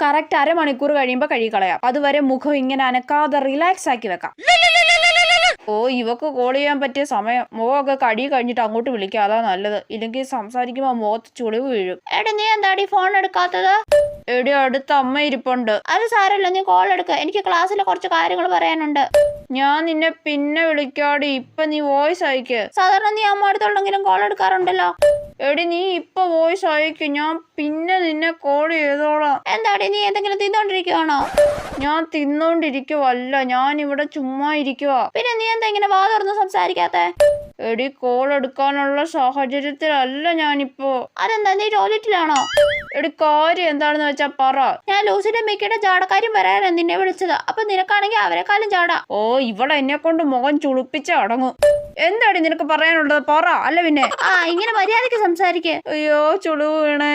Correct അരമണിക്കൂർ കഴിയുമ്പോ കഴുകിക്കളയാം. അതുവരെ മുഖം ഇങ്ങനെ അനക്കാതെ റിലാക്സ് ആക്കി വെക്കാം. ഓ, ഇവക്ക് കോൾ ചെയ്യാൻ പറ്റിയ സമയം. മുഖമൊക്കെ കടി കഴിഞ്ഞിട്ട് അങ്ങോട്ട് വിളിക്കാം, അതാ നല്ലത്. ഇല്ലെങ്കിൽ സംസാരിക്കുമ്പോ മുഖത്ത് ചുളിവ് വീഴും. എടി, നീ എന്താടി ഫോൺ എടുക്കാത്തത്? എടി, അടുത്ത അമ്മ ഇരിപ്പുണ്ട്. അത് സാരല്ല, നീ കോൾ എടുക്ക. എനിക്ക് ക്ലാസ്സിലെ കുറച്ച് കാര്യങ്ങൾ പറയാനുണ്ട്. ഞാൻ നിന്നെ പിന്നെ വിളിക്കാടി. ഇപ്പൊ നീ വോയിസ് അയക്ക്. സാധാരണ നീ അമ്മ അടുത്തുള്ളെങ്കിലും കോൾ എടുക്കാറുണ്ടല്ലോ. എടി, നീ ഇപ്പൊ വോയിസ് അയക്ക്, ഞാൻ പിന്നെ നിന്നെ കോൾ ചെയ്തോളാം. എന്താടി, നീ എന്തെങ്കിലും തിന്നോണ്ടിരിക്കുവാണോ? ഞാൻ തിന്നോണ്ടിരിക്കുവല്ല, ഞാൻ ഇവിടെ ചുമ്മാ ഇരിക്കുവാ. പിന്നെ നീ എന്താ ഇങ്ങനെ വാ തുറന്ന് സംസാരിക്കാത്തെ? എടി, കോൾ എടുക്കാനുള്ള സാഹചര്യത്തിലല്ല ഞാനിപ്പോ. അതെന്താ, നീ ടോയ്ലറ്റിലാണോ? എടി, കാര്യം എന്താണെന്ന് വെച്ചാ പറ. ഞാൻ ലൂസിന്റെ മിക്കയുടെ ജാടക്കാര്യം പറയാനാ നിന്നെ വിളിച്ചത്. അപ്പൊ നിനക്കാണെങ്കിൽ അവരെക്കാളും ജാട. ഓ, ഇവിടെ എന്നെ കൊണ്ട് മുഖം ചുളിപ്പിച്ച് അടങ്ങും. എന്താടി നിനക്ക് പറയാനുള്ളത്? പറ, അല്ല പിന്നെ. ഇങ്ങനെ മര്യാദക്ക് സംസാരിക്കേ. അയ്യോ, ചുളിവ് വീണേ.